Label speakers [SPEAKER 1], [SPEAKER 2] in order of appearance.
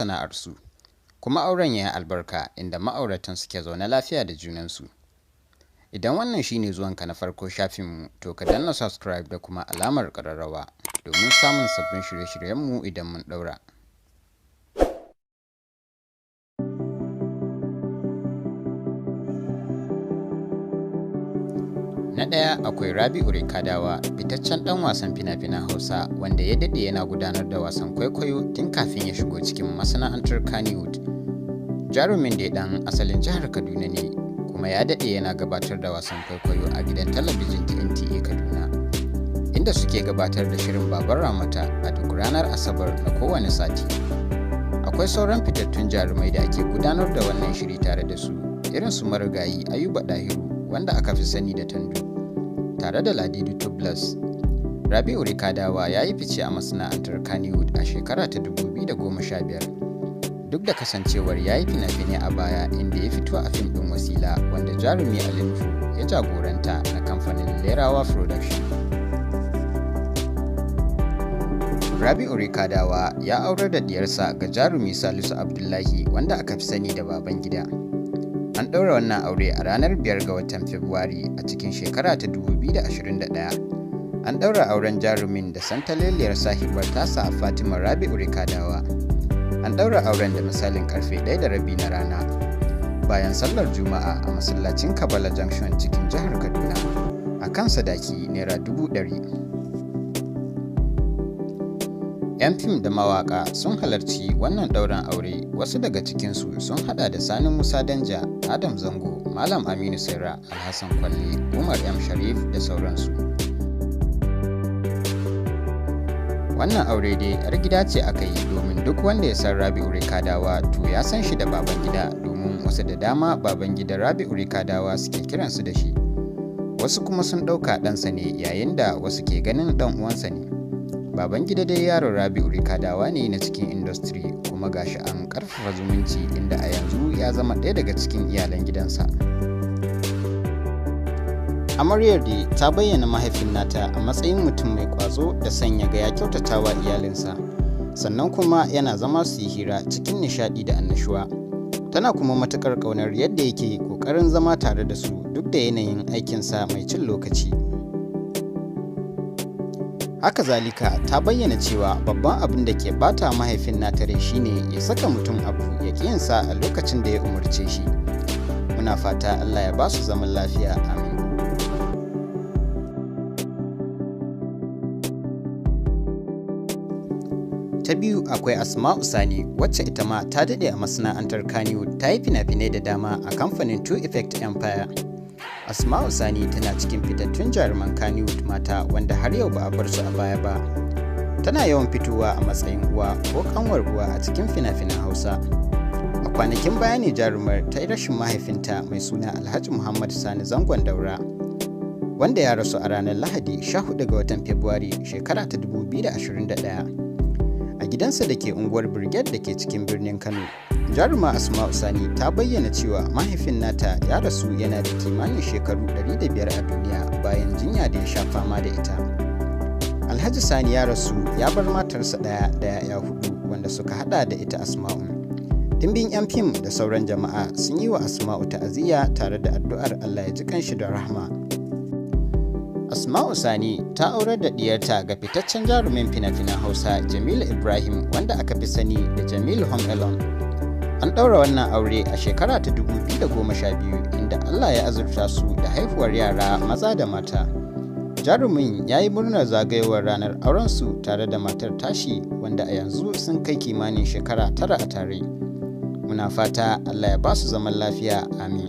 [SPEAKER 1] sana'arsu, kuma auren ya yi albarka inda ma'auratan suke zaune lafiya da junansu. Idan wannan shine zuwanka na farko shafinmu, to ka danna subscribe da kuma alamar ƙararrawa domin samun sabbin shirye-shiryenmu idan mun ɗaura. Na ɗaya akwai Rabi'u Rikadawa, fitaccen ɗan wasan fina-finan Hausa wanda ya daɗe yana gudanar da wasan kwaikwayo tun kafin ya shigo cikin masana'antar kannywood. Jarumin da ya ɗan asalin jihar Kaduna ne, kuma ya daɗe yana gabatar da wasan kwaikwayo a gidan talabijin ta NTA Kaduna, inda suke gabatar da shirin Baban Ramata a duk ranar Asabar na kowane sati. Akwai sauran fitattun jarumai da ake gudanar da wannan shiri tare da su, irin su marigayi Ayuba Dahiru, wanda aka fi sani da Tandu, tare da Ladidu Tublas. Rabi'u Rikadawa ya yi fice a masana'antar kannywood a shekara ta 2015, duk da kasancewar ya yi fina-finai a baya, inda ya fito a fim ɗin Wasila wanda jarumi Ali Nuhu ya jagoranta na kamfanin Lerawa Production. Rabi'u Rikadawa ya aurar da diyarsa ga jarumi Salisu Abdullahi, wanda aka fi sani da Babangida. An ɗaura wannan aure a ranar 5 ga watan Fabrairu a cikin shekara ta 2021. An ɗaura auren jarumin da santaleliyar sahibar tasa Fatima Rabi'u Rikadawa. An ɗaura auren da misalin karfe 1:30 na rana bayan sallar Juma'a a masallacin Kabala Junction cikin jihar Kaduna, a kan sadaki Naira 100,000. 'Yan fim da mawaƙa sun halarci wannan ɗaurin aure. Wasu daga cikinsu sun haɗa da Sani Musa Danja, Adam Zango, Malam Aminu Sera, Alhassan Kwalle, Umar M. Sharif da sauransu. Wannan aure dai 'yar gida ce aka yi, domin duk wanda ya san Rabi'u Rikadawa to ya san shi da Babangida, domin wasu da dama Babangida Rabi'u Rikadawa suke kiransu da shi. Wasu kuma sun ɗauka ɗansa ne, yayin da wasu ke ganin ɗan uwansa ne. Babangida dai yaron Rabi'u Rikadawa ne na cikin industry, kuma gashi an karfafa zumunci, inda a yanzu ya zama ɗaya daga cikin iyalan gidansa. Amaryar dai ta bayyana mahaifin nata a matsayin mutum mai kwazo da sanya ga ya kyautata wa iyalinsa, sannan kuma yana zama su yi hira cikin nishaɗi da annashuwa. Tana kuma matuƙar ƙaunar yadda yake ƙoƙarin zama tare da su duk da yanayin aikinsa mai cin lokaci. Haka zalika ta bayyana cewa babban abin da ke bata mahaifin nata rai shine ya saka mutum abu ya ƙi yinsa a lokacin da ya umarce shi. Muna fata Allah ya ba su zaman lafiya, amin. Ta biyu akwai Asma'u Sani, wacce ita ma ta daɗe a masana'antar kannywood, ta yi fina-finai da dama a kamfanin 2 Effect Empire. Asma'u Sani tana cikin fitattun jaruman kannywood mata wanda har yau ba a bar su a baya ba. Tana yawan fitowa a matsayin uwa ko kanwar uwa a cikin fina-finan Hausa. A kwanakin baya ne jarumar ta yi rashin mahaifinta mai suna Alhaji Muhammad Sani Zangon Daura, wanda ya rasu a ranar Lahadi 14 ga watan Fabrairu shekara ta 2021 a gidansa da ke unguwar Brigade da ke cikin birnin Kano. Jaruma Asma'u Sani ta bayyana cewa mahaifin nata ya rasu yana da kimanin shekaru 105 a duniya bayan jinya da ya sha fama da ita. Alhaji Sani ya rasu ya bar matarsa ɗaya da 'ya'ya 4 wanda suka hada da ita Asma'u. Dimbin 'yan fim da sauran jama'a sun yi wa Asma'u ta'aziyya tare da addu'ar Allah ya ji kanshi da rahma. Asma'u Sani ta aurar da diyarta ga fitaccen jarumin fina-finan Hausa Jamilu Ibrahim, wanda aka fi sani da Jamilu Home Alone. An ɗaura wannan aure a shekara ta 2012, inda Allah ya azurta su da haihuwar yara maza da mata. Jarumin ya yi murnar zagayowar ranar aurensu tare da matar tashi, wanda a yanzu sun kai kimanin shekara 9 a tare. Muna fata Allah ya ba su zaman lafiya, amin.